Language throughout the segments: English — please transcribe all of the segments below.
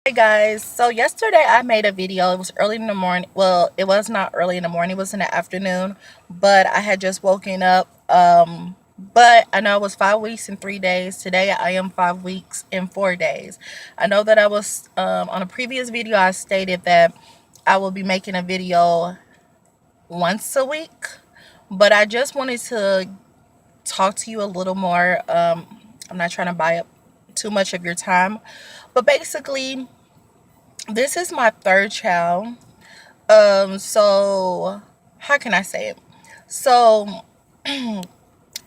Hey guys, so yesterday I made a video. It was early in the morning. Well, it was not early in the morning, it was in the afternoon, but I had just woken up. But I know it was 5 weeks and 3 days. Today I am 5 weeks and 4 days. I know that I was on a previous video I stated that I will be making a video once a week, but I just wanted to talk to you a little more. I'm not trying to buy up too much of your time, but basically this is my third child. So how can I say it? So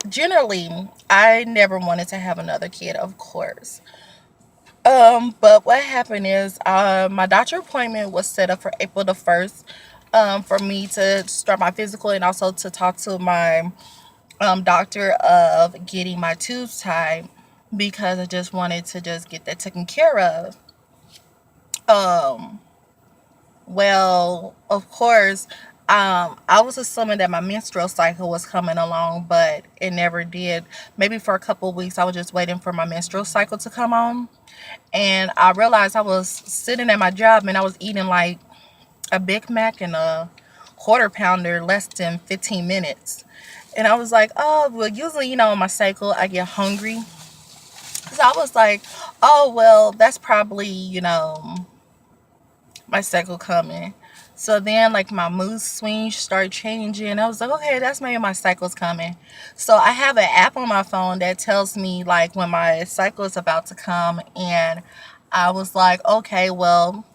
generally, I never wanted to have another kid, of course. But what happened is, my doctor appointment was set up for April the 1st, for me to start my physical and also to talk to my doctor of getting my tubes tied because I just wanted to just get that taken care of. Um, Well, of course, I was assuming that my menstrual cycle was coming along, but it never did. Maybe for a couple of weeks, I was just waiting for my menstrual cycle to come on. And I realized I was sitting at my job and I was eating like a Big Mac and a quarter pounder less than 15 minutes. And I was like, oh, well, usually, on my cycle, I get hungry. So I was like, oh, well, that's probably, my cycle coming. So then like my mood swings start changing. I was like, okay, that's maybe my cycle's coming. So I have an app on my phone that tells me like when my cycle is about to come. And I was like, okay, well,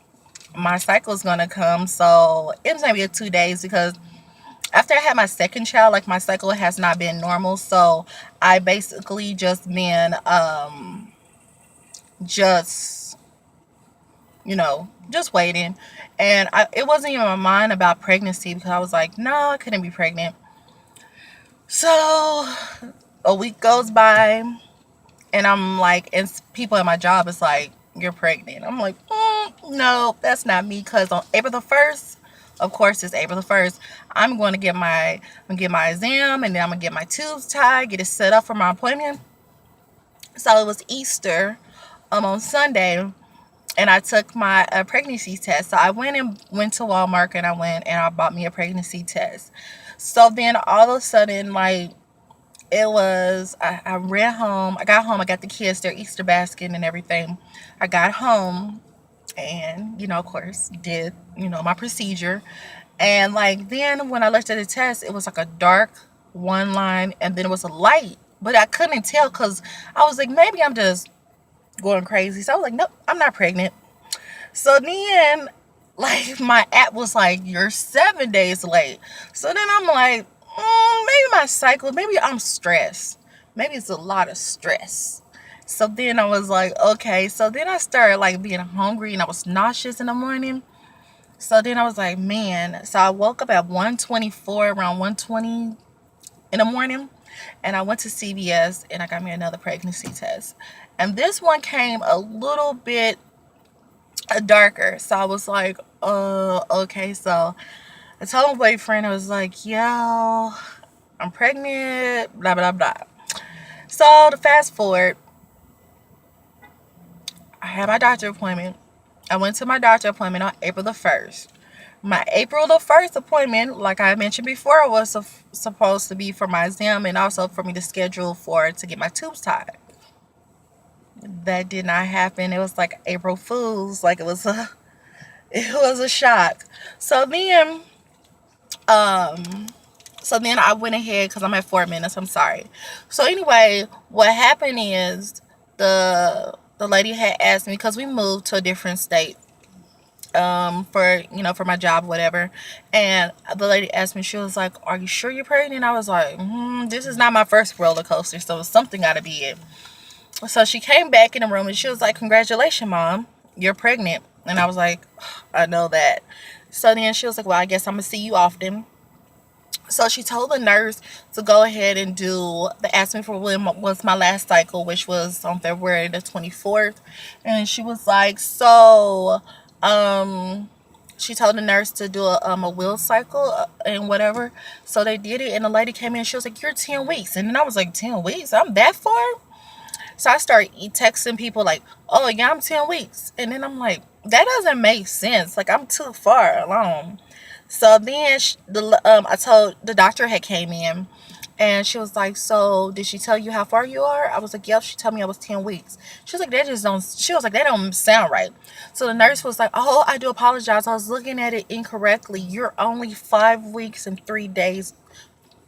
my cycle is gonna come. So it's gonna be 2 days because after I had my second child, like my cycle has not been normal. So I basically just been just just waiting. And it wasn't even my mind about pregnancy because I was like, no, I couldn't be pregnant. So a week goes by, and I'm like, and people at my job is like, you're pregnant. I'm like, no, that's not me. Because on April the 1st, of course, it's April the 1st, I'm gonna get my exam, and then I'm gonna get my tubes tied, get it set up for my appointment. So it was Easter on Sunday, and I took my pregnancy test. So I went to Walmart, and I bought me a pregnancy test. So then all of a sudden, like, I ran home. I got home. I got the kids their Easter basket and everything. I got home, and of course, did my procedure. And like then when I looked at the test, it was like a dark one line, and then it was a light, but I couldn't tell because I was like, maybe I'm just going crazy. So I was like, nope, I'm not pregnant. So then, like, my app was like, you're 7 days late. So then I'm like, maybe my cycle, maybe I'm stressed. Maybe it's a lot of stress. So then I was like, okay. So then I started like being hungry and I was nauseous in the morning. So then I was like, man. So I woke up at 1:24, around 1:20 in the morning. And I went to CVS and I got me another pregnancy test. And this one came a little bit darker. So I was like, okay. So I told my boyfriend, I was like, yo, I'm pregnant, blah, blah, blah. So to fast forward, I had my doctor appointment. I went to my doctor appointment on April the 1st. My April the 1st appointment, like I mentioned before, was supposed to be for my exam and also for me to schedule to get my tubes tied. That did not happen. It was like April Fool's. Like it was a shock. So then, um, so then I went ahead because I'm at 4 minutes. I'm sorry. So anyway, what happened is the lady had asked me because we moved to a different state for my job, whatever. And the lady asked me, she was like, "Are you sure you're pregnant?" I was like, "This is not my first roller coaster, so something got to be it." So she came back in the room and she was like, "Congratulations, mom, you're pregnant." And I was like, "I know that." So then she was like, "Well, I guess I'm gonna see you often." So she told the nurse to go ahead and they asked me for when was my last cycle, which was on February the 24th. And she was like, so, she told the nurse to do a wheel cycle and whatever. So they did it. And the lady came in, she was like, "You're 10 weeks." And then I was like, 10 weeks? I'm that far? So I started texting people like, oh yeah, I'm 10 weeks. And then I'm like, that doesn't make sense. Like, I'm too far along. So then I told the doctor had came in, and she was like, so did she tell you how far you are? I was like, yep. She told me I was 10 weeks. She was like, she was like, that don't sound right. So the nurse was like, oh, I do apologize. I was looking at it incorrectly. You're only 5 weeks and 3 days,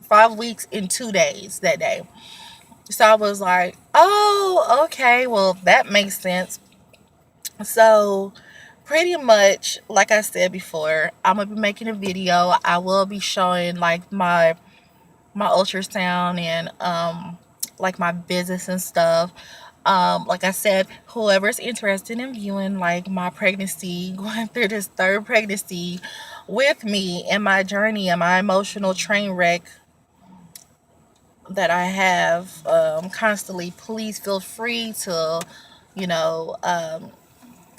5 weeks and 2 days that day. So I was like, oh, okay. Well, that makes sense. So pretty much, like I said before, I'm gonna be making a video. I will be showing like my ultrasound and like my visits and stuff. Like I said, whoever's interested in viewing like my pregnancy, going through this third pregnancy with me and my journey and my emotional train wreck that I have constantly, please feel free to, you know,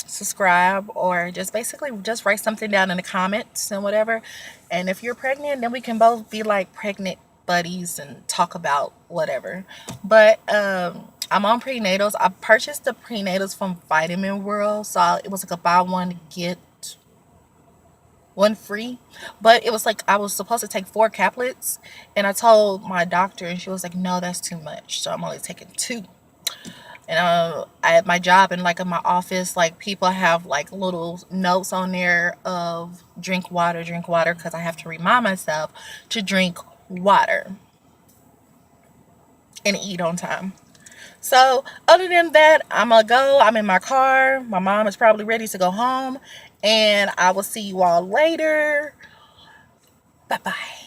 subscribe, or just basically just write something down in the comments and whatever. And if you're pregnant, then we can both be like pregnant buddies and talk about whatever. But I'm on prenatals. I purchased the prenatals from Vitamin World, so it was like a buy one get one free. But it was like I was supposed to take 4 caplets, and I told my doctor, and she was like, no, that's too much, so I'm only taking 2. And at my job and like in my office, like people have like little notes on there of drink water, because I have to remind myself to drink water and eat on time. So other than that, I'm gonna go. I'm in my car. My mom is probably ready to go home, and I will see you all later. Bye bye.